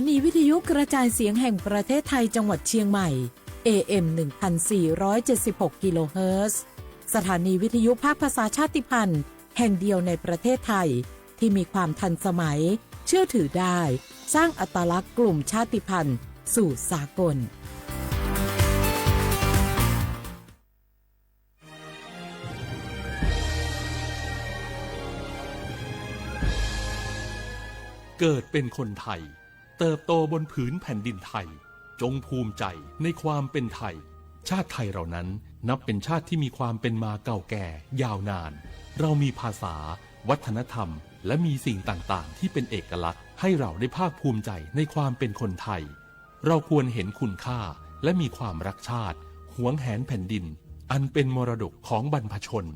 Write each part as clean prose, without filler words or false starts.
นีวิทยุกระจายเสียงแห่งประเทศไทยจังหวัดเชียงใหม่ AM 1476 กิโลเฮิรตซ์สถานีวิทยุภาคภาษาชาติพันธุ์แห่งเดียวในประเทศไทยที่มีความทันสมัยเชื่อถือได้สร้างอัตลักษณ์กลุ่มชาติพันธุ์สู่สากลเกิดเป็นคนไทยเติบโตบนผืนแผ่นดินไทยจงภูมิใจในความเป็นไทยชาติไทยเรานั้นนับเป็นชาติที่มีความเป็นมาเก่าแก่ยาวนานเรามีภาษาวัฒนธรรมและมีสิ่งต่างๆที่เป็นเอกลักษณ์ให้เราได้ภาคภูมิใจในความเป็นคนไทยเราควรเห็นคุณค่าและมีความรักชาติหวงแหนแผ่นดินอันเป็นมรดกของบรรพชน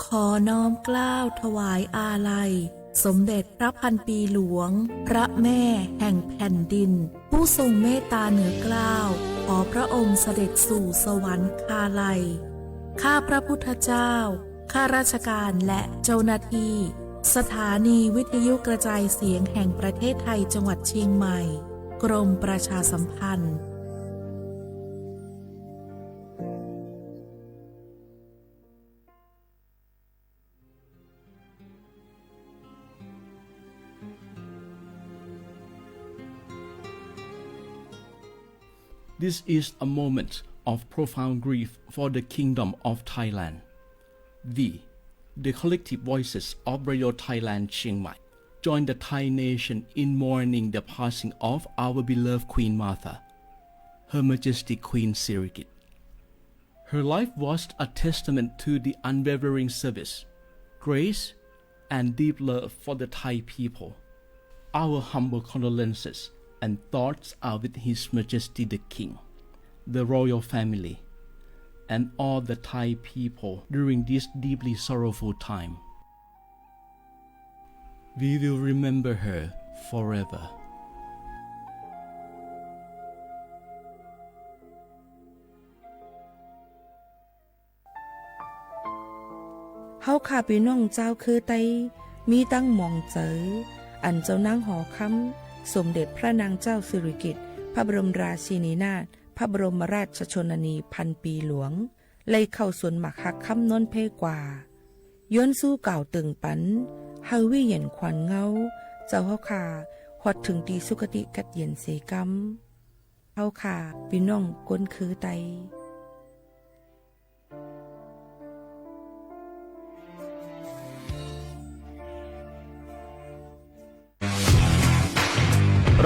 ขอน้อมเกล้าถวายอาลัยสมเด็จพระพันปีหลวงพระแม่แห่งแผ่นดินผู้ทรงเมตตาเหนือเกล้าขอพระองค์เสด็จสู่สวรรคาลัยข้าพระพุทธเจ้าข้าราชการและเจ้าหน้าที่สถานีวิทยุกระจายเสียงแห่งประเทศไทยจังหวัดเชียงใหม่กรมประชาสัมพันธ์ This is a moment of profound grief for the Kingdom of Thailand. We, the collective voices of Radio Thailand Chiang Mai, join the Thai nation in mourning the passing of our beloved Queen Martha, Her Majesty Queen Sirikit. Her life was a testament to the unwavering service, grace, and deep love for the Thai people. Our humble condolences and thoughts are with His Majesty the King, the royal family, and all the Thai people during this deeply sorrowful time. We will remember her forever. เฮาข้าพี่น้องเจ้าคือไตมีตั้งหม่องเจออันเจ้านางหอคำสมเด็จพระนางเจ้าสิริกิติ์พระบรมราชินีนาถพระบรมราชชนนีพันปีหลวงเลยเข้าสวนหมักหักคำนนเพกว่าย้อนสู้เก่าตึงปันเฮาวิเย็นขวัญเงาเจ้าเฮาข้าฮอดถึงตีสุคติกัดเย็นเสกำเฮาข้าพี่น้องก้นคือไต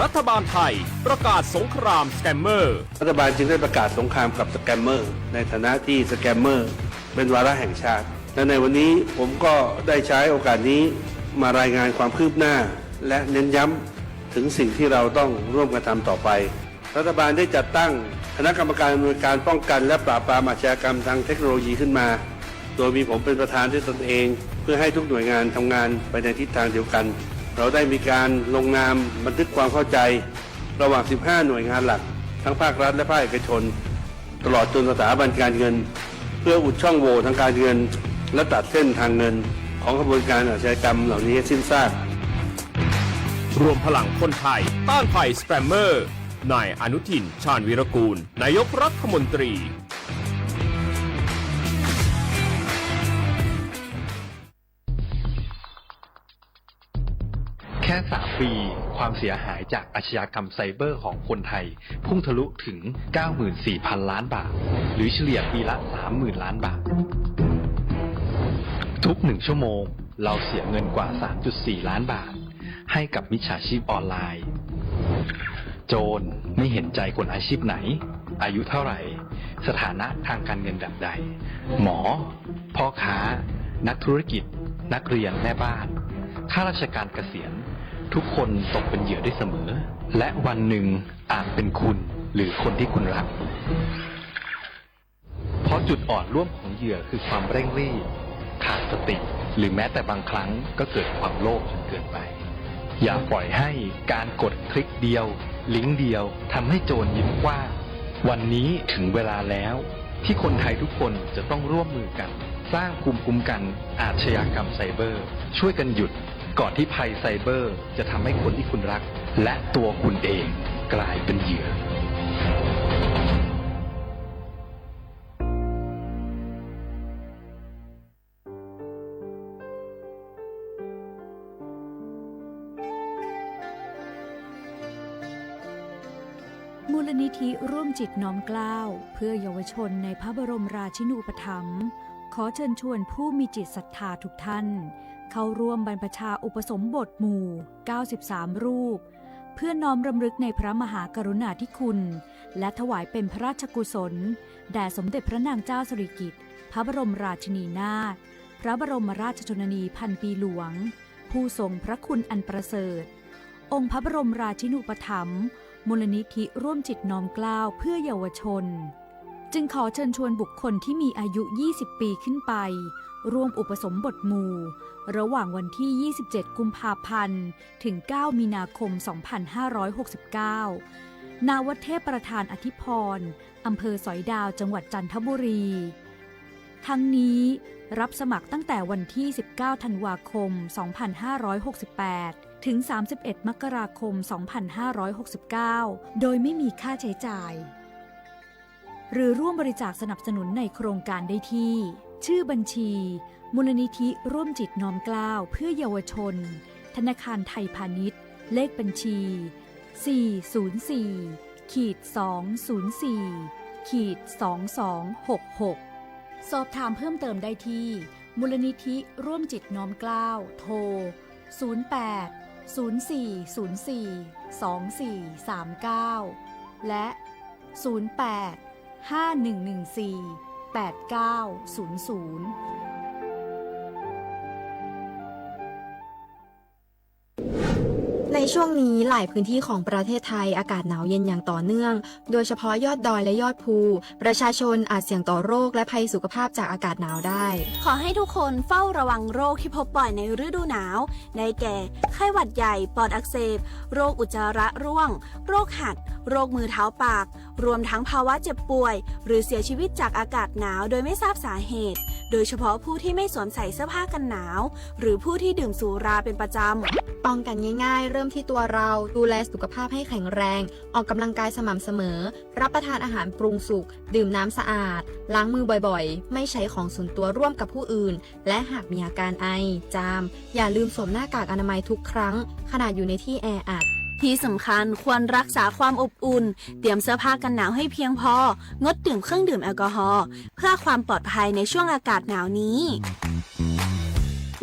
รัฐบาลไทยประกาศสงครามสแกมเมอร์รัฐบาลจึงได้ประกาศสงครามกับสแกมเมอร์ในฐานะที่สแกมเมอร์เป็นวาระแห่งชาติและในวันนี้ผมก็ได้ใช้โอกาสนี้มารายงานความคืบหน้าและเน้นย้ำถึงสิ่งที่เราต้องร่วมกันทำต่อไปรัฐบาลได้จัดตั้งคณะกรรมการอำนวยการป้องกันและปราบปรามอาชญากรรมทางเทคโนโลยีขึ้นมาโดยมีผมเป็นประธานด้วยตนเองเพื่อให้ทุกหน่วยงานทำงานไปในทิศทางเดียวกันเราได้มีการลงนามบันทึกความเข้าใจระหว่าง 15 หน่วยงานหลักทั้งภาครัฐและภาคเอกชนตลอดจนสถาบันการเงินเพื่ออุดช่องโหว่ทางการเงินและตัดเส้นทางเงินของกระบวนการอาชญากรรมเหล่านี้ให้สิ้นซากรวมพลังคนไทยต้านภัยสแกมเมอร์นายอนุทินชาญวีรกูลนายกรัฐมนตรีแค่ 3 ปีความเสียหายจากอาชญากรรมไซเบอร์ของคนไทยพุ่งทะลุถึง 94,000 ล้านบาทหรือเฉลี่ยปีละ 30,000 ล้านบาททุก1ชั่วโมงเราเสียเงินกว่า 3.4 ล้านบาทให้กับมิจฉาชีพออนไลน์โจรไม่เห็นใจคนอาชีพไหนอายุเท่าไหร่สถานะทางการเงินแบบใดหมอพ่อค้านักธุรกิจนักเรียนแม่บ้านข้าราชการเกษียณทุกคนตกเป็นเหยื่อได้เสมอและวันหนึ่งอาจเป็นคุณหรือคนที่คุณรักเพราะจุดอ่อนร่วมของเหยื่อคือความเร่งรีบขาดสติหรือแม้แต่บางครั้งก็เกิดความโลภจนเกินไป อย่าปล่อยให้การกดคลิกเดียว ลิงก์เดียวทำให้โจรยิ้มกว้างวันนี้ถึงเวลาแล้วที่คนไทยทุกคนจะต้องร่วมมือกัน สร้างภูมิคุ้มกันอาชญากรรมไซเบอร์ ช่วยกันหยุดก่อนที่ภัยไซเบอร์จะทำให้คนที่คุณรัก และตัวคุณเองกลายเป็นเหยื่อ มูลนิธิร่วมจิตน้อมเกล้าเพื่อเยาวชนในพระบรมราชินูปถัมภ์ขอเชิญชวนผู้มีจิตศรัทธาทุกท่านเข้าร่วมบรรพชาอุปสมบทหมู่93รูปเพื่อน้อมรำลึกในพระมหากรุณาธิคุณและถวายเป็นพระราชกุศลแด่สมเด็จพระนางเจ้าสิริกิติ์พระบรมราชินีนาถพระบรมราชชนนีพันปีหลวงผู้ทรงพระคุณอันประเสริฐองค์พระบรมราชินูปถัมภ์มูลนิธิร่วมจิตน้อมเกล้าเพื่อเยาวชนจึงขอเชิญชวนบุคคลที่มีอายุ20ปีขึ้นไปร่วมอุปสมบทหมู่ระหว่างวันที่27กุมภาพันธ์ถึง9มีนาคม2569ณ วัดเทพประธานอธิพรอำเภอสอยดาวจังหวัดจันทบุรีทั้งนี้รับสมัครตั้งแต่วันที่19ธันวาคม2568ถึง31มกราคม2569โดยไม่มีค่าใช้จ่ายหรือร่วมบริจาคสนับสนุนในโครงการได้ที่ชื่อบัญชีมูลนิธิร่วมจิตน้อมเกล้าเพื่อเยาวชนธนาคารไทยพาณิชย์เลขบัญชี404-204-2266สอบถามเพิ่มเติมได้ที่มูลนิธิร่วมจิตน้อมเกล้าโทร08-04-24-2439และ08-5114-8900ในช่วงนี้หลายพื้นที่ของประเทศไทยอากาศหนาวเย็นอย่างต่อเนื่องโดยเฉพาะยอดดอยและยอดภูประชาชนอาจเสี่ยงต่อโรคและภัยสุขภาพจากอากาศหนาวได้ ขอให้ทุกคนเฝ้าระวังโรคที่พบบ่อยในฤดูหนาวได้แก่ไข้หวัดใหญ่ปอดอักเสบโรคอุจจาระร่วงโรคหัดโรคมือเท้าปากรวมทั้งภาวะเจ็บป่วยหรือเสียชีวิตจากอากาศหนาวโดยไม่ทราบสาเหตุโดยเฉพาะผู้ที่ไม่สวมใส่เสื้อผ้ากันหนาวหรือผู้ที่ดื่มสุราเป็นประจำป้องกันง่ายๆเริ่มที่ตัวเราดูแลสุขภาพให้แข็งแรงออกกำลังกายสม่ำเสมอรับประทานอาหารปรุงสุกดื่มน้ำสะอาดล้างมือบ่อยๆไม่ใช้ของส่วนตัวร่วมกับผู้อื่นและหากมีอาการไอจามอย่าลืมสวมหน้ากากอนามัยทุกครั้งขณะอยู่ในที่แออัดที่สำคัญควรรักษาความอบอุ่นเตรียมเสื้อผ้ากันหนาวให้เพียงพองดดื่มเครื่องดื่มแอลกอฮอล์เพื่อความปลอดภัยในช่วงอากาศหนาวนี้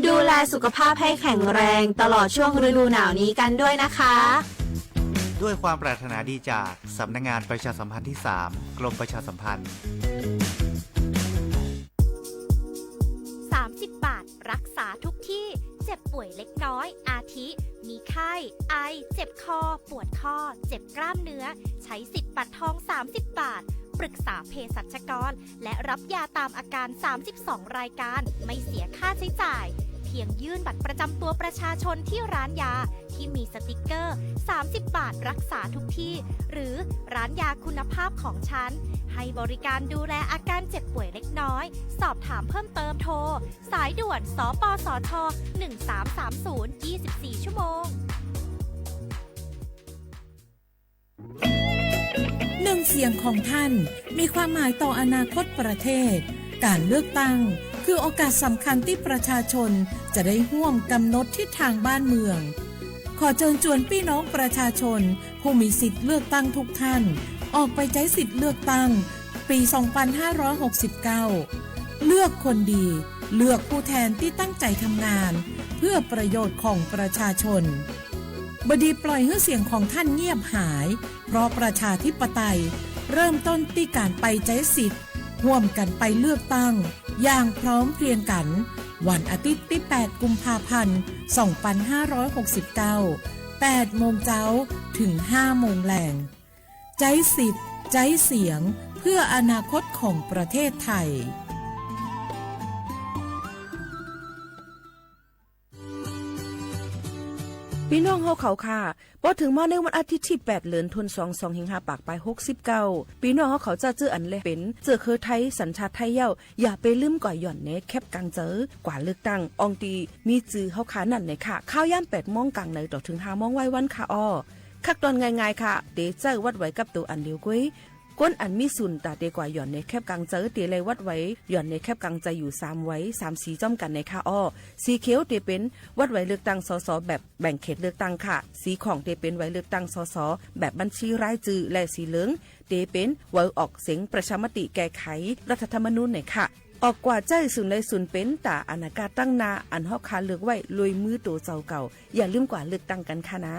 ดูแลสุขภาพให้แข็งแรงตลอดช่วงฤดูหนาวนี้กันด้วยนะคะด้วยความปรารถนาดีจากสำนักงานประชาสัมพันธ์ที่ 3 กรมประชาสัมพันธ์30 บาทรักษาทุกที่เจ็บป่วยเล็กน้อยอาทิมีไข้ไอเจ็บคอปวดข้อเจ็บกล้ามเนื้อใช้สิทธิ์บัตรทอง30 บาทปรึกษาเภสัชกรและรับยาตามอาการ32รายการไม่เสียค่าใช้จ่ายเพียงยื่นบัตรประจำตัวประชาชนที่ร้านยาที่มีสติกเกอร์30 บาทรักษาทุกที่หรือร้านยาคุณภาพของฉันให้บริการดูแลอาการเจ็บป่วยเล็กน้อยสอบถามเพิ่มเติมโทรสายด่วนสปสท1330 24 ชั่วโมงหนึ่งเสียงของท่านมีความหมายต่ออนาคตประเทศการเลือกตั้งคือโอกาสสำคัญที่ประชาชนจะได้ร่วมกำหนดทิศทางบ้านเมืองขอเชิญชวนพี่น้องประชาชนผู้มีสิทธิ์เลือกตั้งทุกท่านออกไปใช้สิทธิ์เลือกตั้งปี 2569 เลือกคนดีเลือกผู้แทนที่ตั้งใจทำงานเพื่อประโยชน์ของประชาชนบดีปล่อยให้เสียงของท่านเงียบหายเพราะประชาธิปไตยเริ่มต้นที่การไปใช้สิทธิ์ร่วมกันไปเลือกตั้งอย่างพร้อมเพรียงกันวันอาทิตย์ที่8กุมภาพันธ์2569 8 โมงเช้าถึง 5 โมงแลงใช้สิทธิ์ใช้เสียงเพื่ออนาคตของประเทศไทย พี่น้องเฮาเขาค่ะพอถึงมาในวันอาทิตย์ที่8เดือนธันวาคม25ปากปลาย69พี่น้องเฮาเขาจะเจออันเลยเป็นเจอเคอไทยสัญชาติไทยเย้าอย่าไปลืมก่อยหย่อนเนแคบกลางเจอกว่าเลือกตั้งอองตีมีจือเฮาขานั่นเลยค่ะข้าวย่ำ8:00 นกลางในต่อถึง5:00 นไว้วันค่ะอ้อคักตอนง่ายๆค่ะเดเจอวัดไว้กับตัวอันเดียวกุ้ยก้นอันมีสุนตาเดกว่าหย่อนในแคบกลางเจอตีเลยวัดไว้หย่อนในแคบกลางใจอยู่3ไว้3สีจ้อมกันในค่ะอ้อสีเขียวเตเป็นวัดไว้เลือกตั้งสสแบบแบ่งเขตเลือกตั้งค่ะสีของเตเป็นไว้เลือกตั้งสสแบบบัญชีรายชื่อและสีเหลืองเตเป็นไว้ออกเสียงประชามติแก้ไขรัฐธรรมนูญในค่ะออกกว่าใจสุนในสุนเป็นตาอนาคตตั้งนาอันเฮาคาเลือกไว้ลุยมือตัวเจ้าเก่าอย่าลืมกว่าเลือกตั้งกันค่ะนะ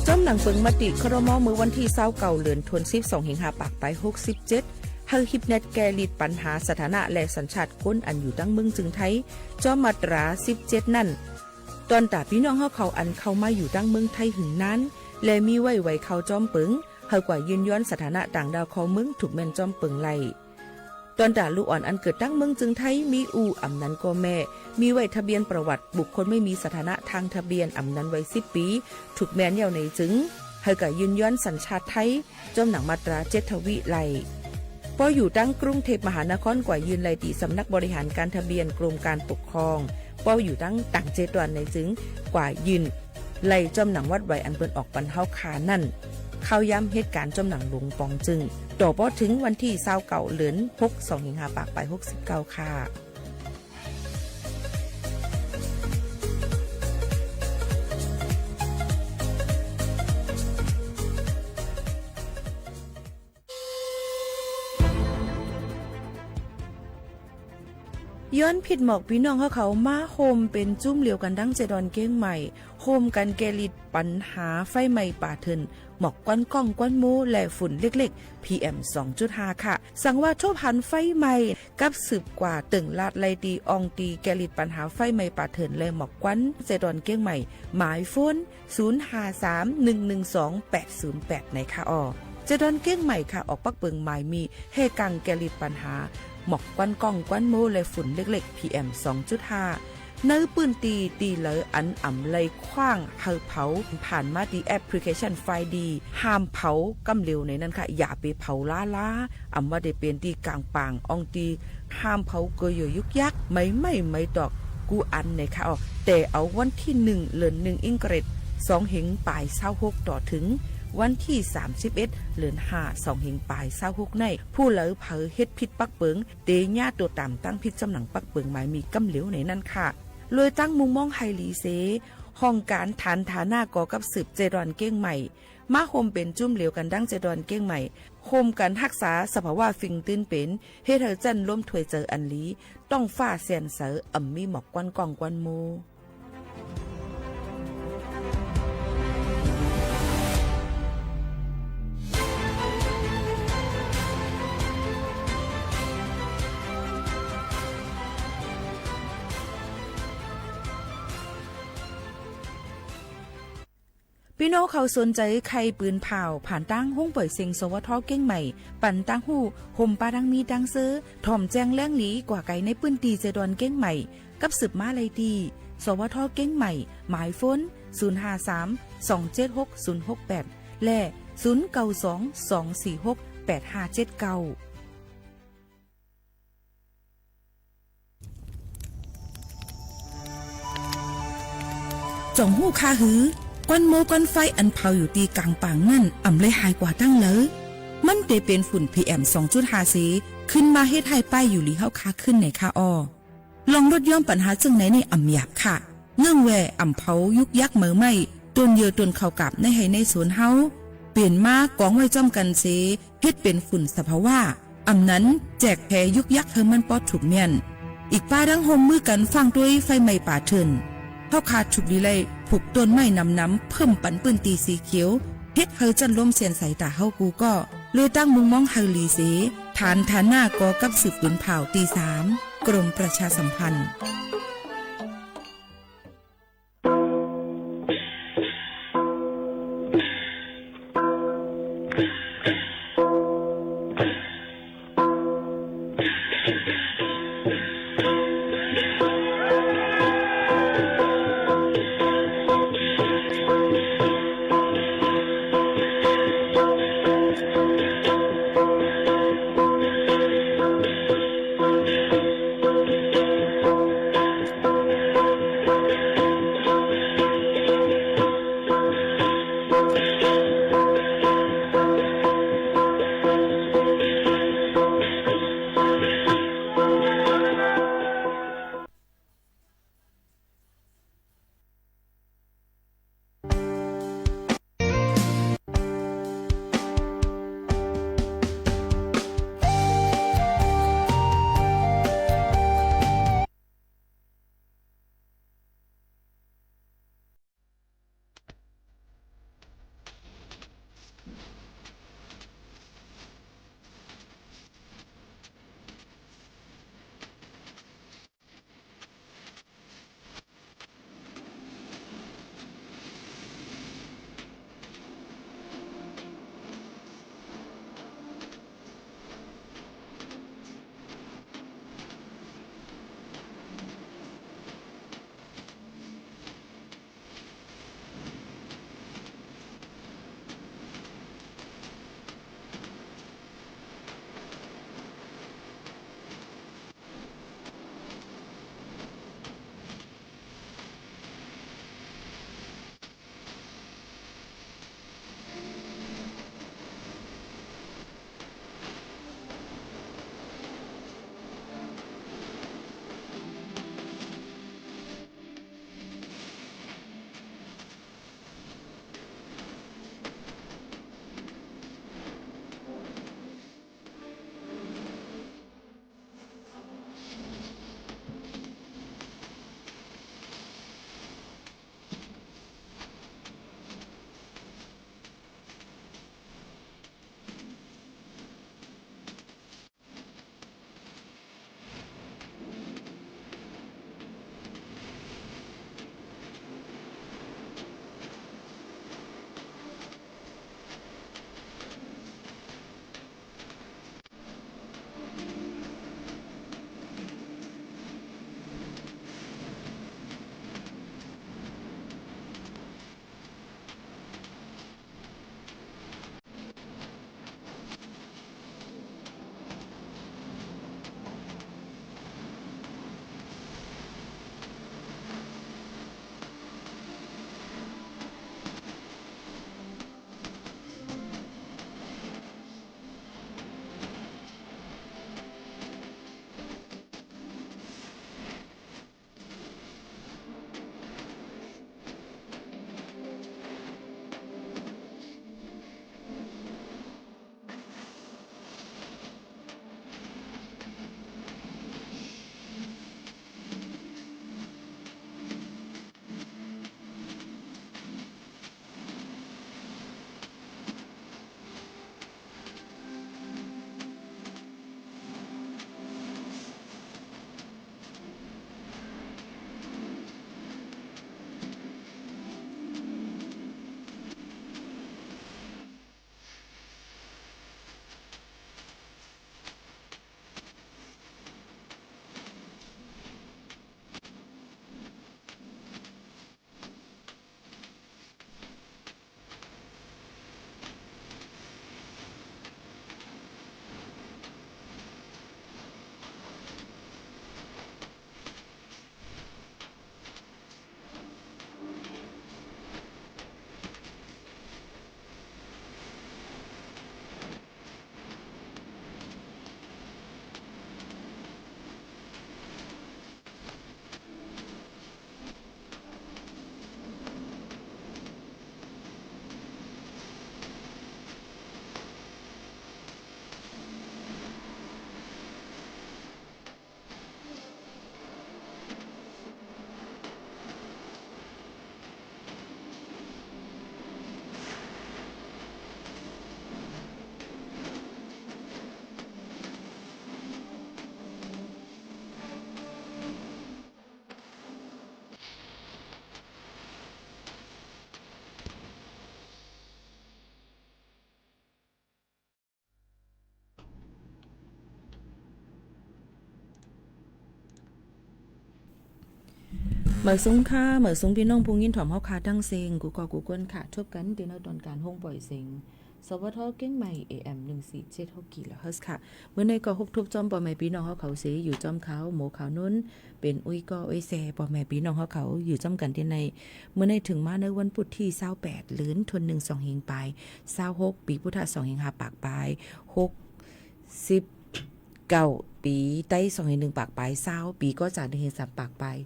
จอมหนังเปิงมติครม.มือวันที่29เดือนธันวาคม25ปากไป67เฮาฮิปเน็ตแกลิดปัญหาสถานะและสัญชาติคนอันอยู่ตั้งเมืองจึงไทยจอมมาตรา17นั่นตอนตาพี่น้องเฮาเขาอันเข้ามาอยู่ตั้งเมืองไทยหึงนั้นและมีไว้เข้าจอมเปิงเฮากว่ายืนย้อนสถานะต่างดาวเขาเมืองถูกแม่นจอมเปิงไล่ตอนตาลูกอ่อนอันเกิดตั้งเมืองจึงไทยมีอู่อำนั้นก็แม่มีไว้ทะเบียนประวัติบุคคลไม่มีสถานะทางทะเบียนอำนั้นไว้10ปีถูกแม่นเยาในจึงเฮาก็ยืนย้อนสัญชาติไทยจอมหนังมาตรา7ทวิไลพออยู่ตั้งกรุงเทพมหานครกว่ายืนไลตีสำนักบริหารการทะเบียนกรมการปกครองพออยู่ตั้งต่างเจตวันในจึงกว่ายืนไลจอมหนังวัดไว้อันเปิ้นออกปันเฮาคานั่นเข้าย้ำเหตุการณ์จอมหนังหลวงปองจึงต่อพอถึงวันที่29เดือน6 25ปากไป69ค่ะย้อนผิดหมอกพี่น้องเขามาโฮมเป็นจุ้มเหลียวกันดังเจดอนเก้งใหม่โฮมกันแกลิดปัญหาไฟไหม้ป่าเถินหมอกก้อนก้องก้อนมูและฝุ่นเล็กๆ PM 2.5 ค่ะสั่งว่าโชพันไฟไหม้กับสืบกว่าตึงลาดไลตีอองตีแกลิดปัญหาไฟไหม้ป่าเถินและหมอกก้อนเจดอนเก้งใหม่หมายโฟน 0531128808 ในค่ะอ้อเจดอนเก้งใหม่ค่ะออกปักเปิงหมายมีเฮกังแกลิดปัญหาหมอกควันก้องควันโมและฝุ่นเล็กๆ PM 2.5 เนื้อปืนตีเหลออันอ่ำเลยคว้างเฮาเผาผ่านมาดีแอปพลิเคชันไฟดีห้ามเผากำเร็วในนั้นค่ะอย่าไปเผาล้าอ่ำว่าได้เป็นตีกลางปางอองตีห้ามเผาเกยยุกยักไม่ดอกกูอันในค่ะแต่เอาวันที่1เดือน1อิงเกรด2เหงปลาย26ต่อถึงวันที่31เดือน5 2เหงปลาย26ในผู้เหลอเผอเฮ็ดผิดปักเปิงเตญาตัวตามตั้งผิดจำหนังปักเปิงหมายมีกำเหลวในนั้นค่ะเลยตั้งมุมมองไฮลีเซห้องการฐานฐาหน้าก่อกับสืบเจดอนเก้งใหม่มาโฮมเป็นจุ่มเหลวกันดังเจดอนเก้งใหม่โฮมกันรักษาสภาวะฟิงตื้นเป็นเฮ็ดให้จันล้มถวยเจออันลีต้องฟ้าเสียนเสออ่ำมีหมอกกวนกองกวนโมพี่น้องเขาสนใจใครปืนเผาผ่านตั้งห้องปล่อยเสียงสวทเก้งใหม่ปั่นตั้งหูห่มปลาดังมีดังซื้อถ่อมแจ้งแล้งหลีกว่าไก่ในปืนตีเจดอนเก้งใหม่กับสืบมาเลยดีสวทเก้งใหม่หมายโฟน 053-276-068 และ 092-246-8579จ่องหู้คาหือกวนโมกวนไฟอันเผาอยู่ตีกลางป่างนั่นอ่ำเลยหายกว่าตั้งเลยมันเตเป็นฝุ่น PM 2.5 สีขึ้นมาเฮ็ดให้ป้ายอยู่ลีเฮาคาขึ้นในคาอ้อลองลดย่อมปัญหาจึงไหนในอ่ำหยาบค่ะเงื่องแวอ่ำเผายุกยักเหมือไม่ต้นเยอต้นเข้ากับในให้ในสวนเฮาเปลี่ยนมากองไว้จ้อมกันเสเฮ็ดเป็นฝุ่นสภาวะอ่ำนั้นแจกแพยุกยักเฮมันปอดถูกแม่นอีกป้าดังห่มมือกันฟังด้วยไฟไหม้ป่าเถินเฮาขาดฉุกดีเลยผูกต้นไม้น้ำเพิ่มปันปืนตีสีเขียวเฮ็ดเฮาจันล้มเสียนใส่ตาเฮากูก็เลยตั้งมุงมองเฮาลีเสฐานหน้ากอกับสืบปืนเผาตี3กรมประชาสัมพันธ์ เหมือซุ้งค่าเหมือซุ้งพี่น้องพุงยินถ่อมเฮาคาตั้งเซงกูกอกูกวนค่ะทบกันเดี๋ยวตอนการห้องปล่อยเซงสวทเก้งใหม่ AM 147กิโลเฮิรตซ์ค่ะเมื่อในก็ฮบทุบจอมปอแม่พี่น้องเฮาเขาเสอยู่จอมเขาหมูเขานุ่นเป็นอุ้ยก็อุ้ยแซปอแม่พี่น้องเฮาเขาอยู่จอมกันที่ในเมื่อในถึงมาในวันพุธที่28เดือนธันวาคม2หิงปลาย26ปีพุทธศักราช2หิง5ปากปลาย69ปีใต้2หิง1ปากปลาย20ปีก็จาก1หิง3ปากปลาย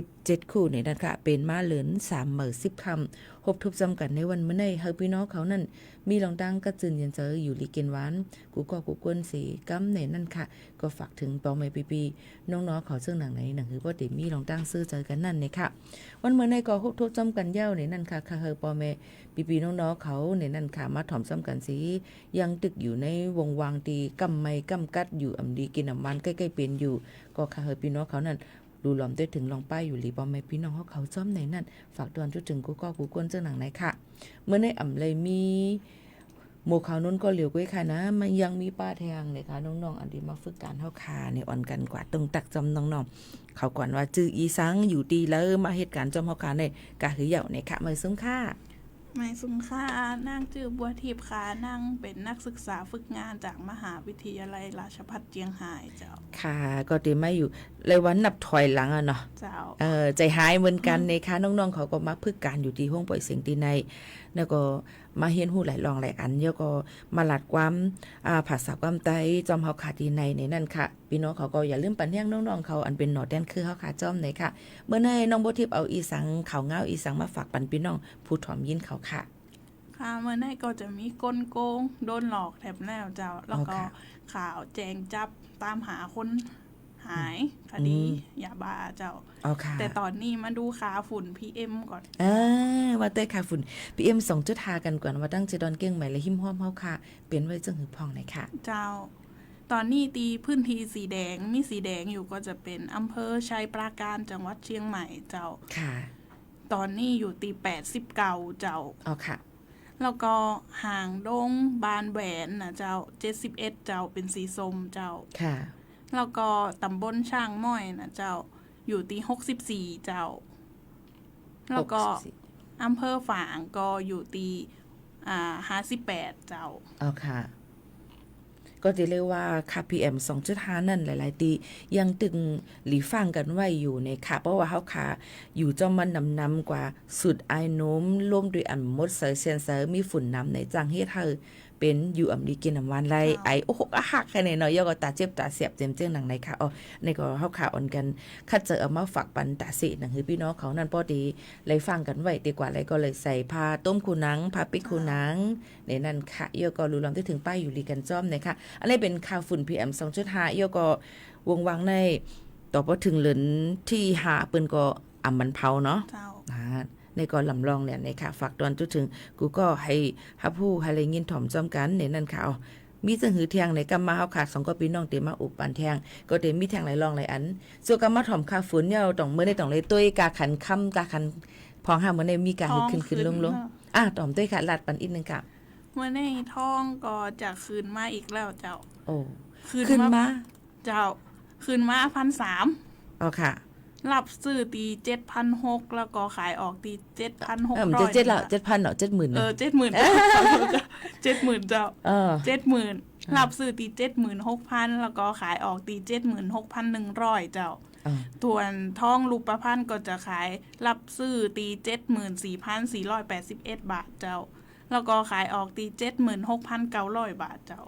87คู่นี่นะคะเป็นมาเหลิน3หมื่น10คำหบทุบจำกันในวันเมื่อในเฮาพี่น้องเขานั่นมีลองดังกระจืนยันเจออยู่ลีเกนหวานกูก็กูกวนสีกำในนั่นค่ะก็ฝากถึงปอแม่ปีน้องๆเขาซึ่งหนังไหนหนังคือบ่ได้มีลองดังซื้อเจอกันนั่นนี่ค่ะวันเมื่อในก็หบทุบจำกันยาวในนั่นค่ะค่ะเฮาปอแม่ปีน้องๆเขาในนั่นค่ะมาถ่อมจำกันสียังตึกอยู่ในวงวางตีกำไม้กำกัดอยู่อำดีกินน้ำมันใกล้ๆเป็นอยู่ก็ค่ะเฮาพี่น้องเขานั่นดูหลอมได้ถึงลองป้ายอยู่หลีบอมแม่พี่น้องเขาจ้อมในนั่นฝากตอนจุดถึงกูก็กูกวนเจ้าหนังไหนค่ะเมื่อในอ่ำเลยมีโมเขานุ่นก็เหลียวก้วยค่ะนะมันยังมีป้าแทงเลยค่ะน้องๆอันนี้มาฝึกการเฮาคาในอ่อนกันกว่าตรงตักจำน้องๆเขาก่อนว่าจื้ออีสังอยู่ดีแล้วมาเหตุการณ์จอมเฮาคาในกะหือเหย่าในค่ะมือซุ้มค่ะไม่สุงค่านั่งจื่อบัวทิพย์ค่ะนั่งเป็นนักศึกษาฝึกงานจากมหาวิทยาลัยราชภัฏเจียงไฮ้เจ้าค่ะก็เตไม่อยู่เลยวันนับถอยหลังอ่ะเนาะเจ้าใจหายเหมือนกันในค่ะน้องๆเขาก็มาฝึกการอยู่ที่ห้องปล่อยเสียงตีในแล้วก็มาเฮียนฮู้หลายรองหลายอันแล้วก็มาหลัดความภาษาความใต้จอมเฮาขาดีในนั่นค่ะพี่น้องเขาก็อย่าลืมปันแย่งน้องๆเขาอันเป็นหนอแดนคือเฮาขาจอมไหนค่ะเมื่อในน้องบ่ทิพย์เอาอีสังเขาเงาอีสังมาฝากปันพี่น้องผู้ถ่อมยินเขาค่ะค่ะเมื่อในก็จะมีกลโกงโดนหลอกแถบแนวเจ้าแล้วก็ข่าวแจงจับตามหาคนหายคดียาบ้าเจ้าแต่ตอนนี้มาดูค่าฝุ่น PM ก่อนว่าเต้ค่าฝุ่น PM 2.5 กันก่อนว่าตั้งใจดอนเก้งใหม่และหิมห้อมเฮาค่ะเปลี่ยนไว้จังหือพองไหนค่ะเจ้าตอนนี้ตีพื้นที่สีแดงมีสีแดงอยู่ก็จะเป็นอำเภอชัยปราการจังหวัดเชียงใหม่เจ้าค่ะตอนนี้อยู่ตี89เจ้าค่ะแล้วก็ห่างดงบานแหวนนะเจ้า71เจ้าเป็นสีส้มเจ้าค่ะแล้วก็ตำบลช่างม้อยนะเจ้าอยู่ที่64เจ้าแล้วก็อำเภอฝางก็อยู่ที่58เจ้าค่ะก็จะเรียกว่าค่า PM 2.5 นั่นหลายๆตียังตึงหลีฟังกันไว้อยู่ในค่ะเพราะว่าเฮาค่ะอยู่จอมมันนำกว่าสุดไอโน้มร่วมด้วยอันมดเซอร์เซนเซอร์มีฝุ่นนำในจังเฮ็ดให้เป็นอยู่อำดีกินน้ำวันไรไอโอ้โหอะหักแค่ไหนเนาะยก็ตาเจ็บตาเสียบเจ็มๆหนังในค่ะในก็เฮาค่ะอ่อนกันคัดเจอเอามาฝากปันตาสิหนังคือพี่น้องเขานั่นพอดีเลยฟังกันไว้ดีกว่าเลยก็เลยใส่ผ้าต้มคูหนังผ้าปิกคูหนังในนั้นค่ะยก็รู้ลำที่ถึงป้ายอยู่ลีกันจ้อมนะคะอันนี้เป็นค่าฝุ่น PM 2.5 ยก็วงวางในต่อพอถึงเหลินที่หาเปิ้นก็อำมันเผาเนาะในก่อนลำลองเนี่ยในค่ะฝากตอนจุดถึงกูก็ให้ฮับผู้ให้เลยยินถ่อมจอมกันในนั่นค่ะมีจังหือเทียงในกำมาเฮาขาด2ก็พี่น้องเตมาอุปปันแทงก็เตมีแทงหลายรองหลายอันส่วนกำมาถ่อมค่าฝนเนี่ยต้องมื้อในต้องเลยตุ้ยกาขันค่ำกาขันพองห้ามื้อในมีการขึ้นลงต่อมตุ้ยค่ะลาดปันอีกนึงค่ะมื้อในท้องก็จะคืนมาอีกแล้วเจ้าคืนมาเจ้าคืนมา 1,300 ค่ะรับซื้อตี 7,600 แล้วก็ขายออกตี 7,600 จะ7ละ 7,000 เนาะ 70,000 70,000 70,000 เจ้า70,000รับซื้อตี 76,000 แล้วก็ขายออกตี 76,100 เจ้าส่วนทองรูปพรรณก็จะขายรับซื้อตี 74,481 บาทเจ้าแล้วก็ขายออกตี 76,900 บาทเจ้า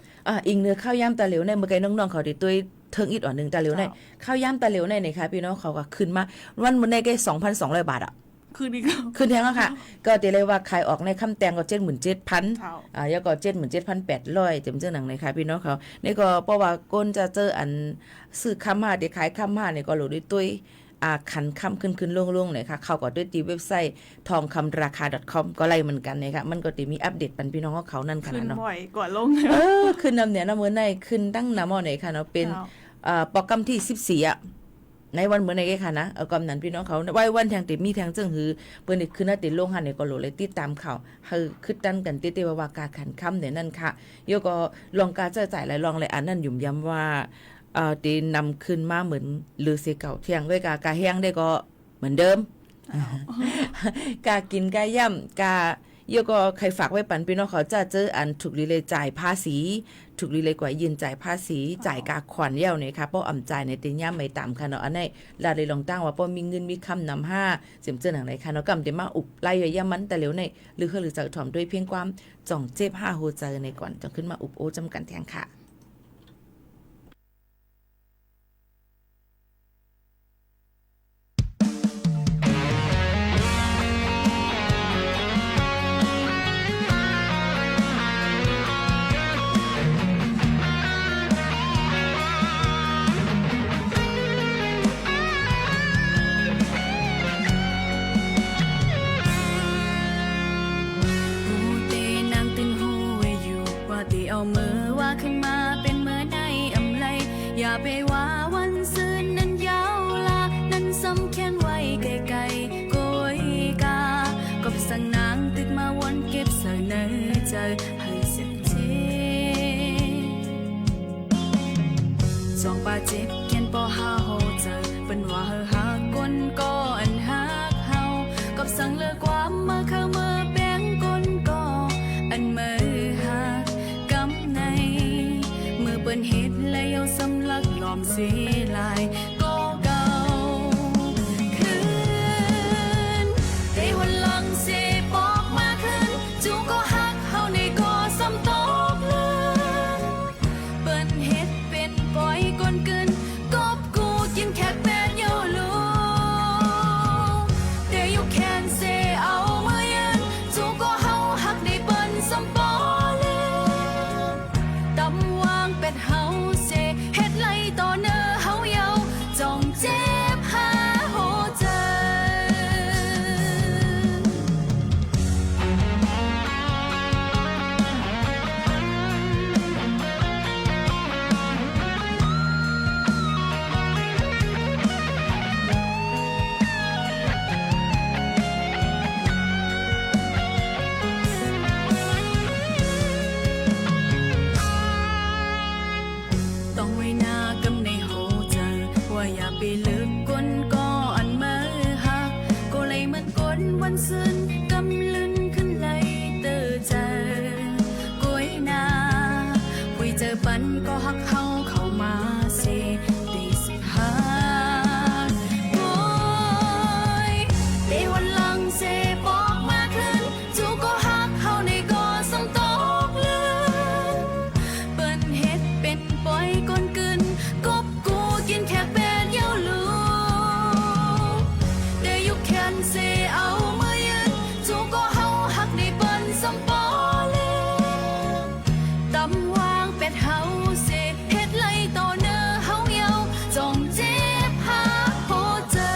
อิงเนื้อข้าวย่ำตาเหลวในเมื่อกี้น้องๆเขาได้ตุ้ยเทิงอีกอ่อนนึงตาเหลวในข้าวย่ำตาเหลวในค่ะพี่น้องเขาก็ขึ้นมาวันมื้อในก็ 2,200 บาทคือดีขึ้นแทงแล้วค่ะก็จะเรียกว่าขายออกในคำแตงก็ 77,000 แล้วก็ 77,800 เต็มเจ้าหนังในค่ะพี่น้องเขานี่ก็เพราะว่าก้นจะเจออันซื้อคำ5ได้ขายคำ5นี่ก็หลุดด้วยตุ้ยขันคำขึ้นลงๆเลยค่ะเข้าก็ด้วยตีเว็บไซต์ทองคำราคา .com ก็ไล่เหมือนกันนะคะมันก็จะมีอัปเดตปันพี่น้องเขานั่นค่ะเนาะขึ้นบ่อยกว่าลงขึ้นนำเนี่ยนะมื้อในขึ้นตั้งนำเอาไหนค่ะเนาะเป็นโปรแกรมที่14ในวันมื้อในค่ะนะกำนั้นพี่น้องเขาไว้วันแทงติมีแทงจึงหือเปิ้นนี่ขึ้นน่ะติลงหันนี่ก็โหลเลยติดตามข่าวคือขึ้นตั้นกันติว่ากาขันค่ำเนี่ยนั่นค่ะโยก็ลองการจ่ายหลายลองเลยอันนั้นยุ่มย้ำว่าตีนำขึ้นมาเหมือนลือเสเก่าเที่ยงด้วยกาแห้งได้ก็ เหมือนเดิม กากินกาย่ำกาเยอะก็ใครฝากไว้ปันพี่น้องเขาจะเจออันถูกรีเลยจ่ายภาษีถูกรีเลยกว่ายืนจ่ายภาษีจ่ายกาขวัญเย้าเนี่ยค่ะป้ออ่ำจ่ายในตีย่ำไม่ต่ำค่ะเนาะอันนี้ลาเลยลองตั้งว่าป้อมีเงินมีคำนำห้าเสียมเจอหนังไหนค่ะเนาะกำเดี๋ยวมาอุบไล่ไว้ย่ำมันแต่เหลวในหรือหรือจะถ่อมด้วยเพียงความจ่องเจ็บห้าโฮเจอในก่อนจะขึ้นมาอุบโอจำกันแทงค่ะเอามือว่าขึ้นมาเป็นเมื่อในอำไลอย่าไปว่าวันซื่นนั้นยาวลานั้นสำแค้นไว้ไกลๆโกยกาก็สั่งนางตึกมาวนเก็บเสนอใจให้เสร็จทีจองปาเจ็บเขียนปอหาโฮเจอเป็นว่าเฮอหาก้นก็อันหักเฮากับสั่งเลิกความมาเข้ามาแบ่งก้นก็อันมือหักเปิ้นเฮ็ดและเอาสำลักหลอมเสียลายก็เก่าคืนได้วันหลังเสปอกมาขึ้นจูก็ฮักเฮาในก็ซ้ำตกเลือนเปิ้นเฮ็ดเป็นปล่อยก้นกึนกบกูกินแค่แปดเยาลูแต่อยู่แคนเสเอามายืนจูก็เฮาฮักได้เปิ้นซ้ำปอเป็ดเฮาเสเฮ็ดไล่ต่อเนื้อเฮาเยาจ้องเจ็บหาโหเจออย่าไปลึกก้นก็อันมือหักก็เลยเหมือนก้นวันซึ้นกำลึนขึ้นเลยเตอเจอก้อยนาคุยเจอปันก็หักเข้ามาเสได้สิหาโอ้ยได้วันหลังเสปอกมาขึ้นจูก็หักเข้าในก็ซ้ำตกเลือนเปิ้นเฮ็ดเป็นปล่อยก้นกึนกบกูกินแค่เสเอามายืนจูก็เฮาหักในเปิ้นซ้ำปอเลตำวางเป็ดเฮาเสเฮ็ดไล่ต่อเนื้อเฮาเยาจ้องเจ็บหาโหเจอ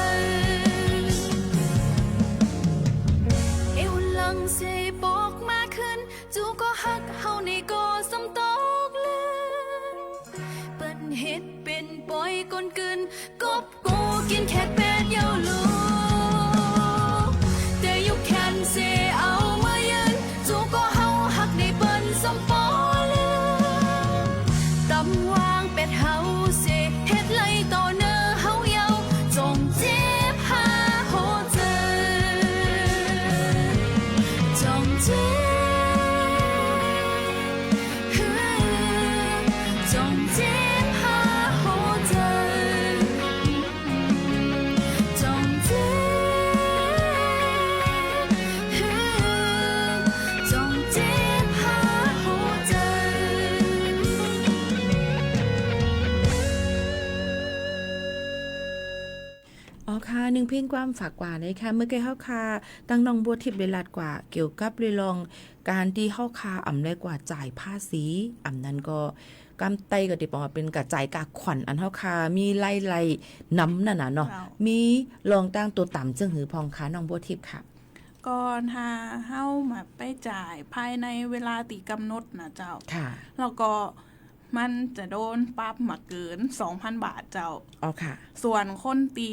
เอวลังเสปอกมาขึ้นจูก็หักเฮาในก็ซ้ำตกเลือนเปิ้นเฮ็ดเป็นปล่อยก้นกึนกบกูกินแค่แปดเยาลูแคนเสเอามายืนจูก็เฮาหักในเปิ้นซ้ำปอเลือนตำวางเป็ดเฮาเสเฮ็ดไล่ต่อเนื้อเฮาเยาจงเจ็บหาโหเจอจงเจ็บจงเจ็บหาโหเจอจงเจ็บค่ะหนึ่งเพลงความฝากกว่าเลยค่ะเมื่อกี้เฮาคาตั้งน้องบัวทิพย์เวลาดกว่าเกี่ยวกับเรื่องลองการที่เฮาคาอ่ำได้กว่าจ่ายภาษีอ่ำนั้นก็กำไตก็ติบอกว่าเป็นกระจ่ายกาขวัญอันเฮาคามีไล่ๆน้ำนั่นน่ะเนาะมีลองตั้งตัวต่ำจึงหือพองค่ะน้องบัวทิพย์ค่ะก่อนถ้าเฮามาไปจ่ายภายในเวลาตีกำหนดนะเจ้าค่ะแล้วก็มันจะโดนปรับมาเกิน 2,000 บาทเจ้าอ๋อค่ะส่วนคนตี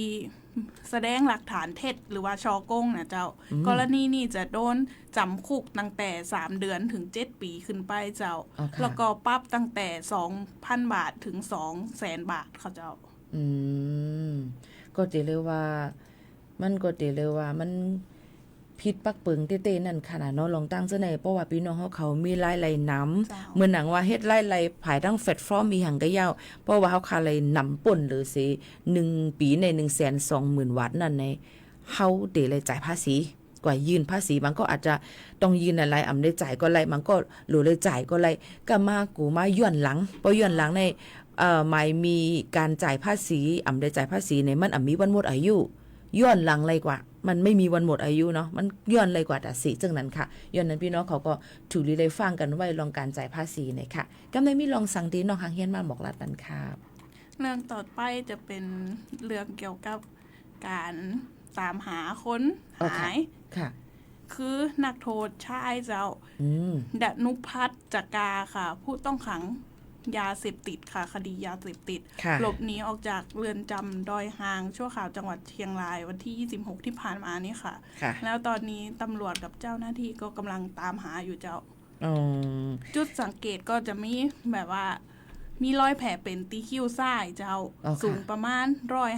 แสดงหลักฐานเท็จหรือว่าชอโกงนะเจ้ากรณีนี้จะโดนจำคุกตั้งแต่3เดือนถึง7ปีขึ้นไปเจ้าแล้วก็ปรับตั้งแต่ 2,000 บาทถึง 200,000 บาทเขาเจ้าก็จะเรียกว่า มันก็เตเลยว่ามันพิษปักเปิงเต้ๆนั่นขนาดเนาะลองตั้งซะในเพราะว่าพี่น้องเขามีหลายๆน้ำเหมือนหนังว่าเฮ็ดหลายๆภายทั้งแฟตฟอร์มมีหังก็ยาวเพราะว่าเขาคาเลยนำป่นหรือสิ1ปีใน 120,000 วัตต์นั่นในเฮาเตเลยจ่ายภาษีกว่ายื่นภาษีมันก็อาจจะต้องยื่นอะไรได้จ่ายก็ไรมันก็หรือเลยจ่ายก็ไรก็มากูมาย้อนหลังพอย้อนหลังในหมายมีการจ่ายภาษีได้จ่ายภาษีในมันมีวันหมดอายุย้อนหลังเลยกว่ามันไม่มีวันหมดอายุเนาะมันย้อนเลยกว่าแต่สิจังนั้นค่ะย้อนนั้นพี่น้องเขาก็ถูกรีเลยฟังกันไว้ลองการจ่ายภาษีเนี่ยค่ะกำลังมีลองสั่งตีน้องหางเฮียนมาบอกรัดกันครับเรื่องต่อไปจะเป็นเรื่องเกี่ยวกับการตามหาคนหายค่ะคือนักโทษชายเจ้าดนุพัฒน์จักราค่ะผู้ต้องขังยาเสพติดค่ะคดียาเสพติดหลบหนีออกจากเรือนจำดอยหางชั่วคราวจังหวัดเชียงรายวันที่26ที่ผ่านมานี้ค่ะแล้วตอนนี้ตำรวจกับเจ้าหน้าที่ก็กำลังตามหาอยู่เจ้าจุดสังเกตก็จะมีแบบว่ามีรอยแผลเป็นตีคิ้วซ้ายเจ้าสูงประมาณ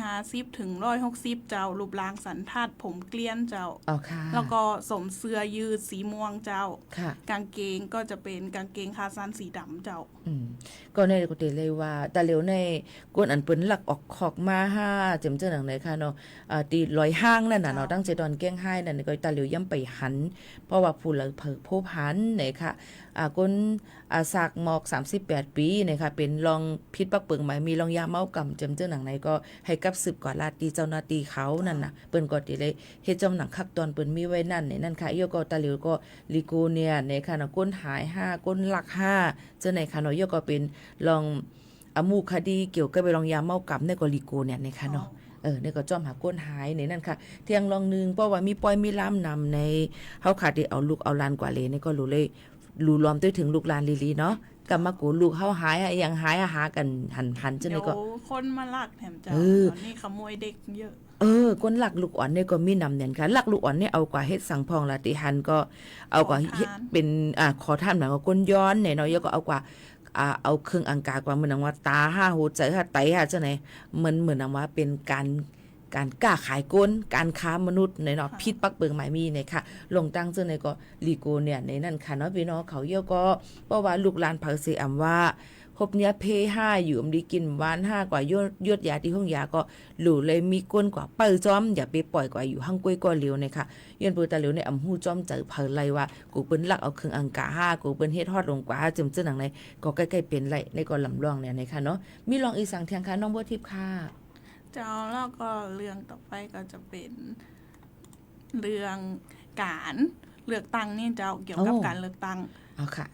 150 ถึง 160เจ้ารูปร่างสันทัดผมเกลี้ยนเจ้าแล้วก็สวมเสื้อยืดสีม่วงเจ้ากางเกงก็จะเป็นกางเกงขาสั้นสีดำเจ้าก็ในก็เตเลยว่าแต่เหลียวในกวนอันเปิ้นหลักออกขอกมา5เจมเจ้าหนังไหนค่ะเนาะตีลอยห้างนั่นน่ะเนาะตั้งใจตอนแก้งให้นั่นก็ตาเหลียวย่ำไปหันเพราะว่าผู้ละเผอโพพันไหนค่ะคนสากหมอก38ปีนะคะเป็นรองพิษปักเปิงหมายมีรองยาเมากำจำเจ้าหนังไหนก็ให้กับสืบกว่าลาตีเจ้าหน้าที่เขานั่นน่ะเปิ้นก็ติเลยเฮ็ดจำหนังคักตอนเปิ้นมีไว้นั่นนั่นค่ะอีก็ตาเหลียวก็ลิโกเนี่ยในค่ะเนาะก้นหาย5ก้นหลัก5เจ้าไหนค่ะเนาะอีก็เป็นรองอมูคดีเกี่ยวกับไปรองยาเมากำในก็ลิโกเนี่ยในค่ะเนาะนี่ก็จอมหาก้นหายในนั่นค่ะเที่ยงลองนึงเพราะว่ามีปอยมีล้ำนำในเฮาขาดที่เอาลูกเอาหลานกว่าเลยนี่ก็รู้เลยรู้ล้อมด้วยถึงลูกหลานลีๆเนาะกลับมากูลูกเฮาหายอย่างหายหากันหันจังได๋ก็คนมาลักแถมจ้ะตอนนี้ขโมยเด็กเยอะคนหลักลูกอ่อนเนี่ยก็มีนำเนี่ยค่ะหลักลูกอ่อนเนี่ยเอากว่าเฮ็ดสังพองละติหันก็เอากว่าเฮ็ดเป็นขอท่านหนังก็ก้นย้อนเนี่ยเนาะก็เอากว่าเอาเครื่องอังกากว่าเหมือนว่าตา5หูใจ5ไตจังไหนเหมือนว่าเป็นการกล้าขายก้นการค้ามนุษย์ในเนาะพิษปักเปิงหมายมีเนี่ยค่ะลงตั้งเจ้าในก็ลีโกเนี่ยในนั่นค่ะเนาะพี่น้องเขาเยอะก็เพราะว่าลูกหลานเผาเสียว่าครบเนี้ยเพ5อยู่ดีกินหวาน5กว่ายดยาที่ห้องยาก็หลู่เลยมีก้นกว่าเปิ้จอมอย่าไปปล่อยกว่าอยู่ห้างกล้วยก็เหลียวเนี่ยค่ะย้อนปืนตาเหลียวในหู้จอมเจอเผาไล่ว่ากูเปิ้นลักเอาเครื่องอังกา5กูเปิ้นเฮ็ดฮอดลงกว่าจึมเจ้าหนังในก็ใกล้ๆเป็นไล่ในก็ลำลองเนี่ยในค่ะเนาะมีลองอีสังเทียงค่ะน้องบัวทิพย์ค่ะเจ้าแล้วก็เรื่องต่อไปก็จะเป็นเรื่องการเลือกตั้งนี่เจ้าเกี่ยวกับการเลือกตั้งค่ะ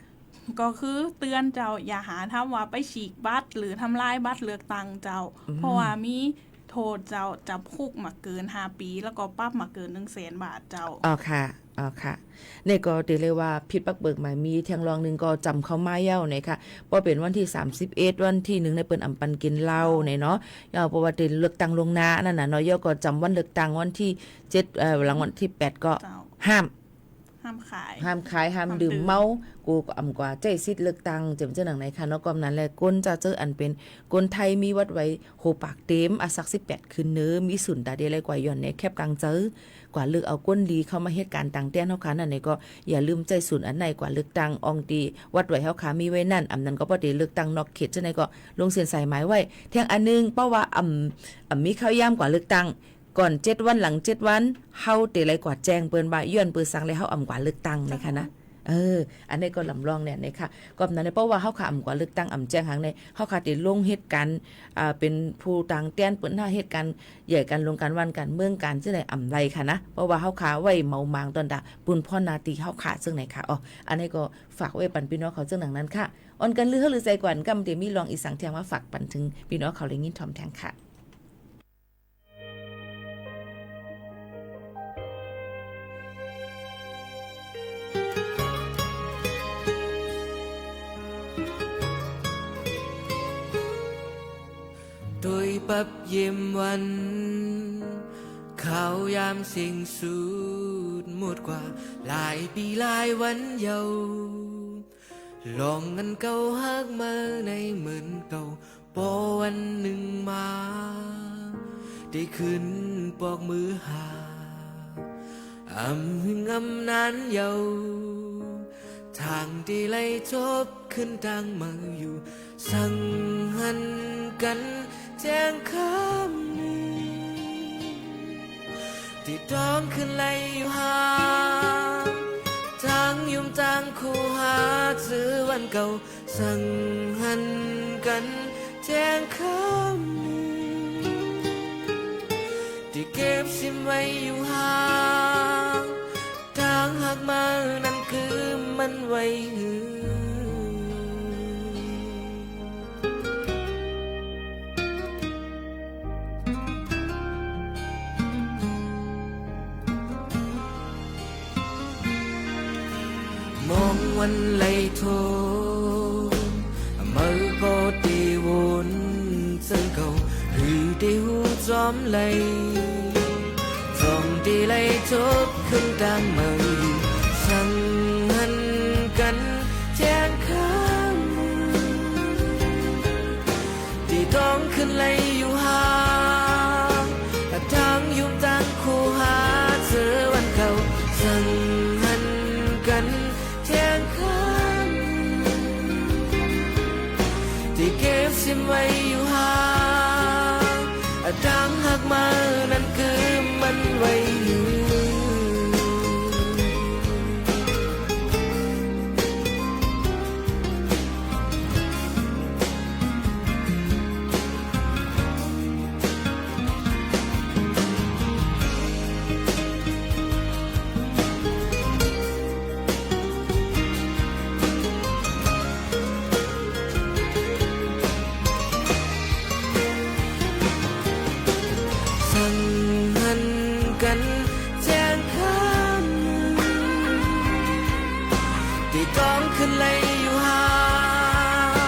ก็คือเตือนเจ้าอย่าหาทำว่าไปฉีกบัตรหรือทำลายบัตรเลือกตั้งเจ้าเพราะว่ามีโทษเจ้าจำคุกมาเกิน5ปีแล้วก็ปรับมาเกิน 100,000 บาทเจ้าค่ะนี่ก็เตเลยว่าพิษปักเบิกหมายมีเทียงรองนึงก็จำเข้ามาเย้าเนี่ยค่ะเพราะเป็นวันที่31วันที่1ในเปิ้นอำปันกินเหล้าเนี่ยเนาะยาวเพราะว่าเลือกตั้งลงหน้านั่นน่ะเนาะย่อก็จำวันเลือกตั้งวันที่7หลังวันที่8ก็ห้ามขายห้ามดื่มเมากูก็อำกว่าใจสิทธิ์เลือกตั้งจำเจ้าหนังไหนค่ะเนาะกอมนั้นแหละก้นจะเจออันเป็นก้นไทยมีวัดไว้โหปากเต็มสัก18คืนเนื้อมีสุนตาเดลัยกว่าย่อนในแคบกลางเจอกว่าเลือกเอาก้นดีเข้ามาเหตุการณ์ต่างแต้นเฮาค่ะนั่นนี่ก็อย่าลืมใจสุนอันไหนกว่าเลือกตั้งอองตีวัดไว้เฮาค่ะมีไว้นั่นอำนั้นก็บ่ได้เลือกตั้งนอกเขตจังได๋ก็ลงเส้นสายหมายไว้เที่ยงอันนึงเพราะว่ามีข้าวยามกว่าเลือกตั้งก่อน7วันหลัง7วันเฮาเตไรกว่าแจ้งเปิ้นว่าย้อนเปิ้นสั่งเลยเฮาอำกว่าเลือกตั้งนะคะนะอันนี้ก็ลำลองเนี่ยนะคะก็นั้นเพราะว่าเฮาค่ะอำกว่าเลือกตั้งอำแจ้งหังในเฮาค่ะได้ลงเหตุการณ์เป็นผู้ต่างแดนเปิ้นเหตุการณ์ใหญ่กันลงการวันกันเมืองกันจังได๋อำไรค่ะนะเพราะว่าเฮาค่ะไว้เมามางตอนดาปุ้นพ่อนาตีเฮาค่ะซึ่งไหนค่ะอันนี้ก็ฝากไว้ปันพี่น้องเขาจังหนังนั้นค่ะอ่อนกันลือใจกว่ากำที่มีลองอีสังเทียงว่าฝากปันถึงพี่น้องเขาเลยยินถ่อมแทงค่ะโดยปับเยี่ยมวันข่าวยามสิ่งสูดหมดกว่าหลายปีหลายวันเยาลองกันเก่าฮักมาในเหมือนเก่าพอวันหนึ่งมาได้ขึ้น ปอกมือหาหึงนานเยาทางที่ไล่ทบขึ้นทางมาอยู่สั่งหันกันแจ้งคำนี้ที่ต้องขึ้นไล่อยู่ห่างทางยุ่มทางคู่หาซื้อวันเก่าสั่งหันกันแจ้งคำนี้ที่เก็บซิมไว้อยู่ห่างทางหักมานั่นคือมันไว้หือมองวันไหลโทมือก็ตีวนซึ่งเขาหรือที่หูจอมไหลจอมที่ไหลทบขึ้นดังมือสั่งหันกันแจ้งคำที่ต้องขึ้นไหลอยู่ห่างทางยุ่งต่างคู่หาเจอวันเก่าสั่งหันกันแจ้งคำที่เก็บซิมไว้อยู่ห่างทางหักมานั่นคือมันไว้อยู่ต้องขึ้นไล่อยู่ห่า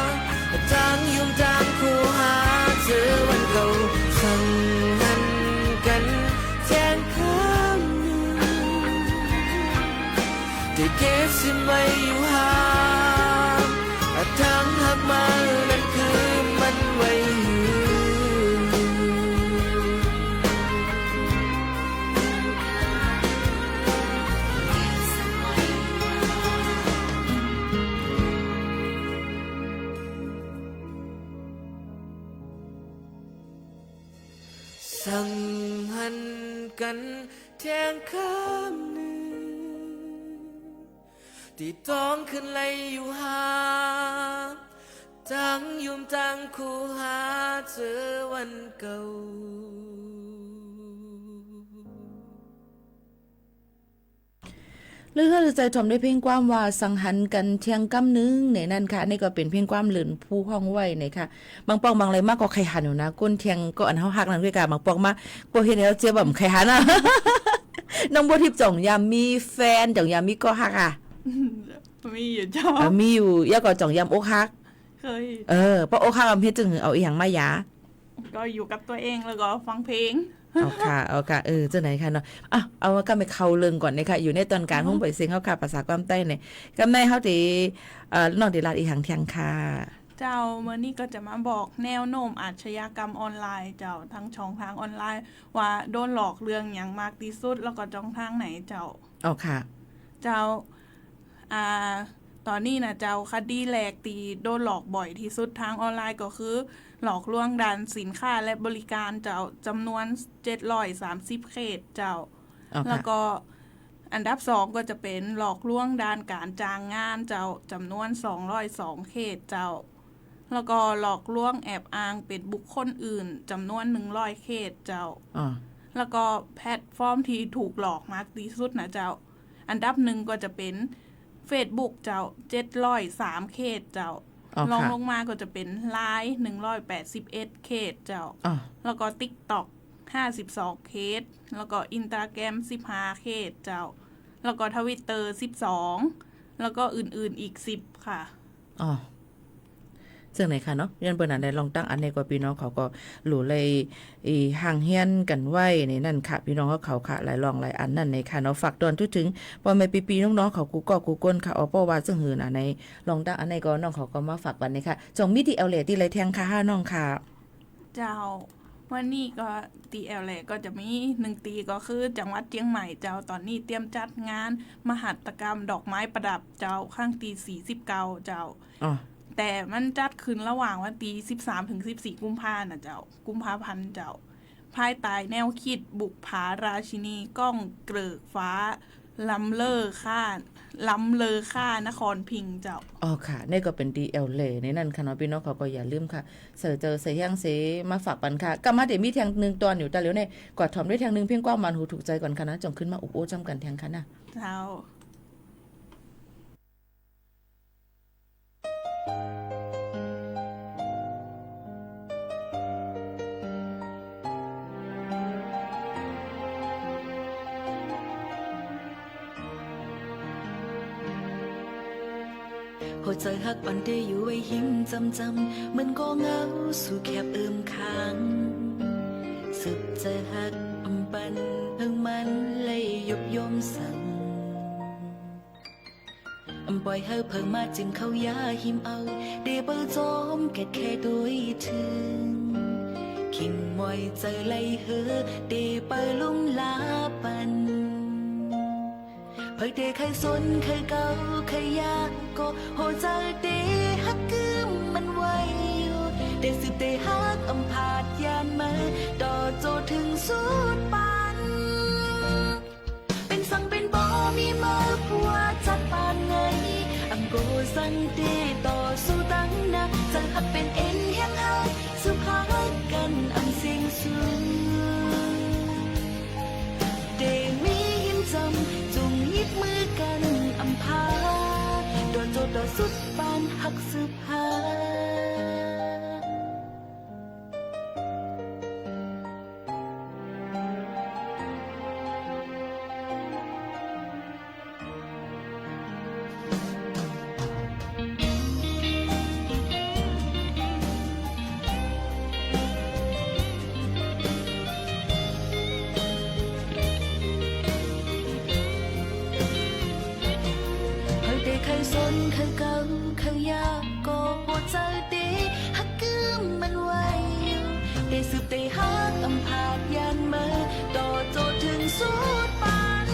งทางยุ่งทางคู่หาเจอวันเก่าสั่งหันกันแจ้งคำที่เก็บซิมไว้อยู่ห่างทางหักมานั่นคือมันไว้สั่งหันกันแทงข้ามหนึ่งที่ต้องขึ้นไล่อยู่ห่างทั้งยุ่มทั้งคู่หาเจอวันเก่าหรือใจทอมได้เพียงความว่าสังหันกันเที่ยงกำนึงในนั่นค่ะนี่ก็เป็นเพียงความหลื่นผู้ห้องไว้นะคะบางปองบางอะไรมากก็ใครหันอยู่นะก้นเที่ยงก็อันเฮาฮักนั่นด้วยกันบางปองมาบ่เฮ็ดแล้วเจ็บแบบใครหันอ่ะ น้องบัวทิพย์จ่องยามมีแฟนจ่องยามมีก็ฮักอ่ะ มีอยู่เจ้ามีอยู่ยาก็จ่องยามอกฮักเคยเพราะอกฮักอำเฮ็ดจึงเอาอีหยังมาหยาก็อยู่กับตัวเองแล้วก็ฟังเพลงเอาค่ะจังไหนค่ะเนาะเอาก็ไปเข้าเรื่องก่อนนะคะอยู่ในตอนการห้องปล่อยเสียงเฮาค่ะภาษาความใต้เนี่ยกำในเฮาตินอกติลาดอีหังเที่ยงค่ะเจ้าเมื่อนี้ก็จะมาบอกแนวโน้มอาชญากรรมออนไลน์เจ้าทั้งช่องทางออนไลน์ว่าโดนหลอกเรื่องอย่างมากที่สุดแล้วก็ช่องทางไหนเจ้าค่ะเจ้าตอนนี้นะเจ้าคดีแรกตีโดนหลอกบ่อยที่สุดทางออนไลน์ก็คือหลอกลวงด้านสินค้าและบริการเจ้าจำนวน730เขตเจ้าแล้วก็อันดับ2ก็จะเป็นหลอกลวงด้านการจ้างงานเจ้าจำนวน202เขตเจ้าแล้วก็หลอกลวงแอบอ้างเป็นบุคคลอื่นจำนวน100เขตเจ้าแล้วก็แพลตฟอร์มที่ถูกหลอกมากที่สุดนะเจ้าอันดับ1ก็จะเป็น Facebook เจ้า703เขตเจ้าลงมาก็จะเป็น LINE 181เขตเจ้าแล้วก็ TikTok 52เขตแล้วก็ Instagram 15เขตเจ้าแล้วก็ Twitter 12แล้วก็อื่นๆอีก10ค่ะซึ่งไหนค่ะเนาะยันเปิ้นอันใดลองตั้งอันในกว่าพี่น้องเขาก็หลู่เลยห่างเฮียนกันไว้ในนั่นค่ะพี่น้องเขาค่ะหลายลองหลายอันนั่นในค่ะเนาะฝากตอนถึงพอแม่ปีๆน้องๆเขากูก็กูก้นค่ะเอาเพราะว่าซึ่งหืออันในลองตั้งอันในก็น้องเขาก็มาฝากวันนี้ค่ะจ่องมีที่เอาแหล่ที่ไรแทงค่ะน้องค่ะเจ้า วันนี้ก็ตีแอลแหลก็จะมี1ตีก็คือจังหวัดเชียงใหม่เจ้าตอนนี้เตรียมจัดงานมหัตถกรรมดอกไม้ประดับเจ้าข้างตี49เจ้าแต่มันจัดขึ้นระหว่างวันตี13ถึง14กุมภาพันธ์นะเจ้ากุมภาพันธ์เจ้าภายใต้แนวคิดบุกผาราชินีก้องเกริกฟ้าล้ำเลอค่านครพิงค์เจ้าค่ะนี่ก็เป็น DL เลยในนั้นค่ะเนาะพี่น้องเขาก็อย่าลืมค่ะเสิร์ชเจอเสียงเสมาฝากปันค่ะกลับมาเดี๋ยวมีแทงนึงตอนอยู่แต่เดี๋ยวเนี่ยกอดถอมด้วยแทงนึงเพียงกว้างมันหูถูกใจก่อนค่ะนะจงขึ้นมาอุบโอ้จำกันแทงค่ะนะเจ้าหัวใจหักอ่อนได้อยู่ไว้หิมจำมันก็เหงาสู่แคบค้างสุดใจหักปันเพิ่งมันเลยยุบยมสั่งปล่อยให้เพิ่งมาจึงเข้ายาหิมเอาได้เปิดจอมแค่โดยถึงขิงมอยใจไหลได้ไปลุ่มลาปันเพิ่งได้ใครสนใครเก่าใครยากก็หัวใจได้ฮักกึมมันไว้อยู่ได้สืบได้ฮักพาดยานมาต่อโจถึงสุดปันเป็นสังเป็นบ่มีมาผัวจัดปานไงโกสังเดต่อสู้ตั้งนะจะหักเป็นเอ็นแห้งหักสุภาพกันเสียงสูงเดมีหิมจำจุงยิบมือกันพาโดนโจต่อสุดปานหักสุภาใครสนใครเก่าใครยากก็หัวใจดีฮักกึมมันไว้ได้สืบได้ฮักพาดยานมาต่อโจถึงสุดปัน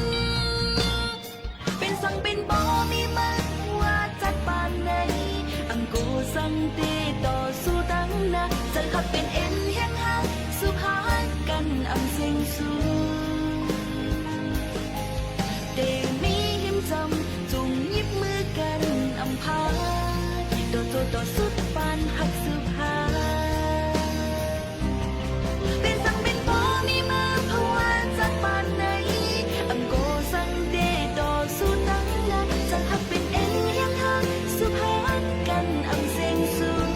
เป็นสังเป็นบ่มีมาว่าจัดปานไหนโกสังเดต่อสู้ตั้งนะจะขับเป็นเอ็นแห้งหักสุภาพกันเสียงสูงเดมีหิมจำจุงยิบมือกันพาโดนโจต่อสุดปานหักสุภาเป็นสังเป็นบ่มีมาเพราะว่าจัดปานไหนโกสังเดต่อสู้ตั้งนะจะหักเป็นเอ็นยังหักสุภาพกันเสียงสูง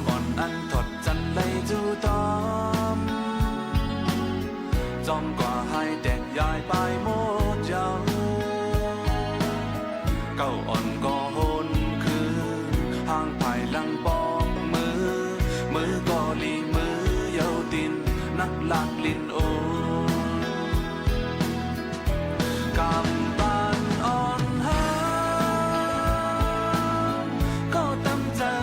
อ่อนอันถดจันเลยจูตอมจอมกว่าให้แดกยายไปหมดเจ้าเก้าอ่อนก็โหนคือห่างภายหลังปอกมือก็ลีมือเยาดินนักลักลินโอกำบ้านอ่อนหาก็ตำเจอ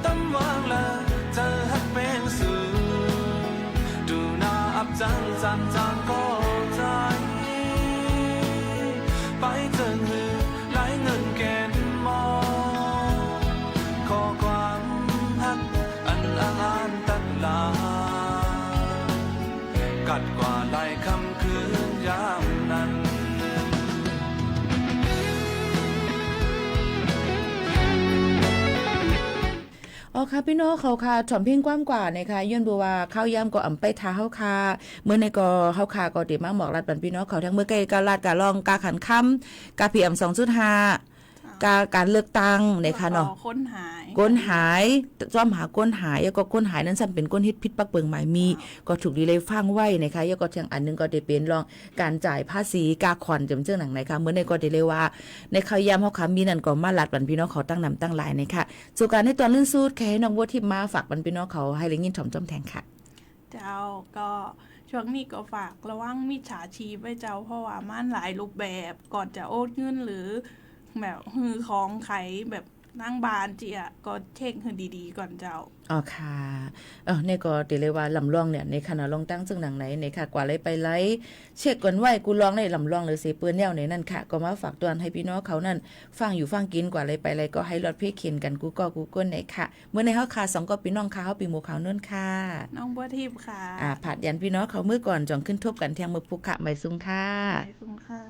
ตำวางละเจอฮักเป็นสื่อดูหน้าอับจังจันจางก็ใจไปเจิงหือไหลเงินแกนมอขอความฮักอันอ่านตัดลากัดกว่าไหลคำคืนยามนั้นอ๋อค่ะพี่น้องเขาค่ะถ่อมเพ่งกว้างกว่านะคะย้อนบัวว่าข้าวยำก็อ่ำไปทาเฮาค่ะเมื่อในก็เฮาค่ะก็ติมาหมอกรัดปันพี่น้องเขาทั้งเมื่อไกลกาลาดกาลองกาขันค่ำกาPM 2.5การเลือกตั้งนะคะเนาะก้นหายจ้อมหาก้นหายแล้วก็ก้นหายนั้นซ้ำเป็นก้นฮิตพิษปักเปิงหมายมีก็ถูกดีเลยฟังไว้นะคะแล้วก็ทางอันนึงก็ได้เป็นรองการจ่ายภาษีกาคอนจำเจ้าหนังนะคะเมื่อในก็ได้เลยว่าในข้าวยำเฮาค่ะมีนั่นก็มาลัดปันพี่น้องเขาตั้งนำตั้งหลายนะคะสู่การให้ตอนลื่นสูดแค่ให้น้องบัวทิพย์มาฝากปันพี่น้องเขาให้ได้ยินถ่อมจ้อมแทงค่ะเจ้าก็ช่วงนี้ก็ฝากระวังมิจฉาชีพไว้เจ้าเพราะว่ามันหลายรูปแบบก่อนจะโอนเงินหรือแบบฮือของไขแบบนั่งบานเจียก็เช็คให้ดีๆก่อนเจ้าอ๋อค่ะเนี่ยก็ติเลยว่าลำลองเนี่ยในขณะลองตั้งซึ่งหนังไหนในค่ะกว่าเลยไปไล่เช็คก่อนไว้กูลองในลำลองหรือสิปืนแนวในนั่นค่ะก็มาฝากตัวให้พี่น้องเขานั่นฟังอยู่ฟังกินกว่าเลยไปเลยก็ให้รถเพเข็นกันกูก็กูก้นไหนค่ะเมื่อในเฮาค่ะ2ก็พี่น้องค่ะเฮาปีหมู่ขาวนุ่นค่ะน้องบัวทิพย์ค่ะผัดยันพี่น้องเขามื้อก่อนจ่องขึ้นทบกันเที่ยงมื้อพุกค่ะใบซุงค่ะใบซุงค่ะ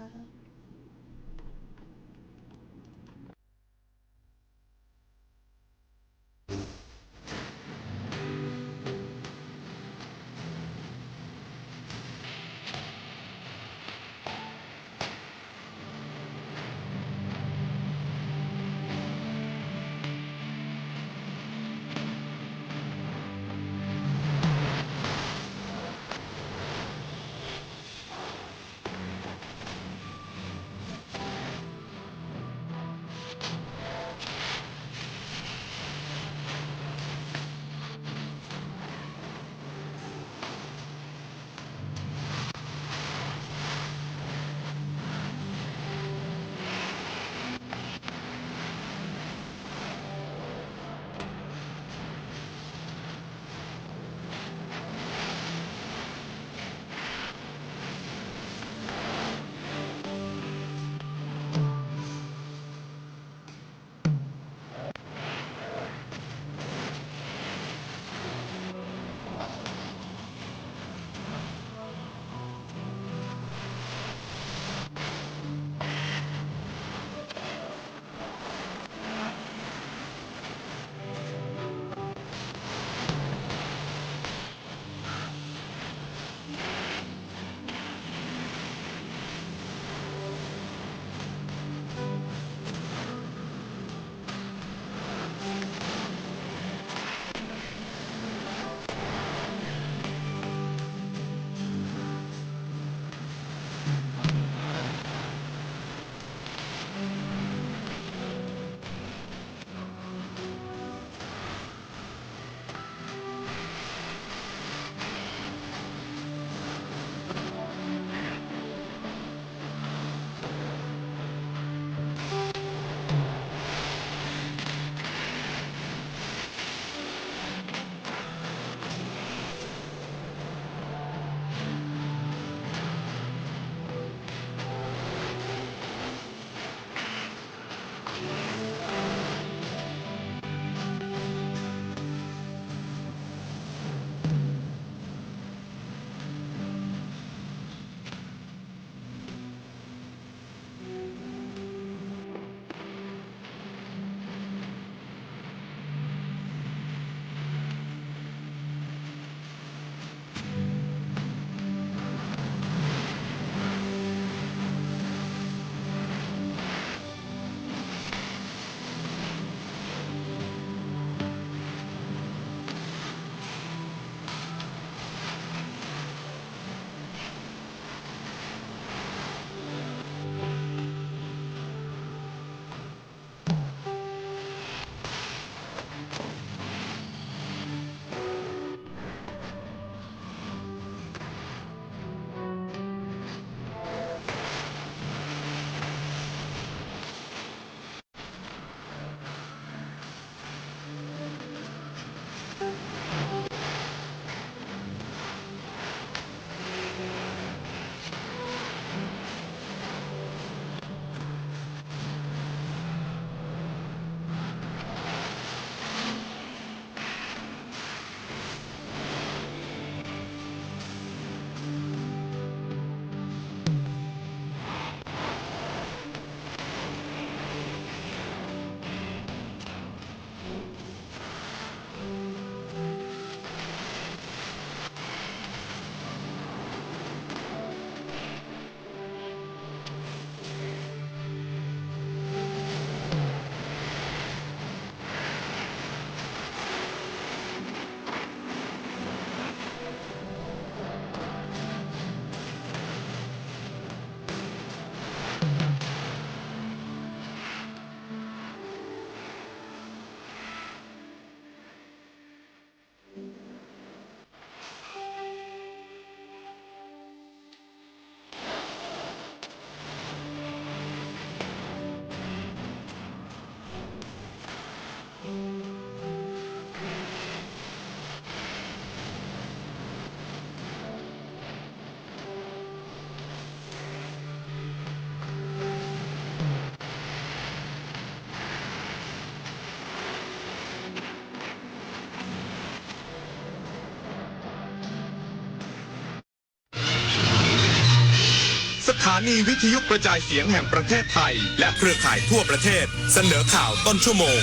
ถานีวิทยุกระจายเสียงแห่งประเทศไทยและเครือข่ายทั่วประเทศเสนอข่าวต้นชั่วโมง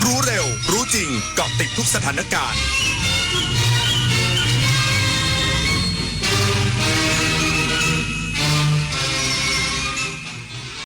รู้เร็วรู้จริงเกาะติดทุกสถานการณ์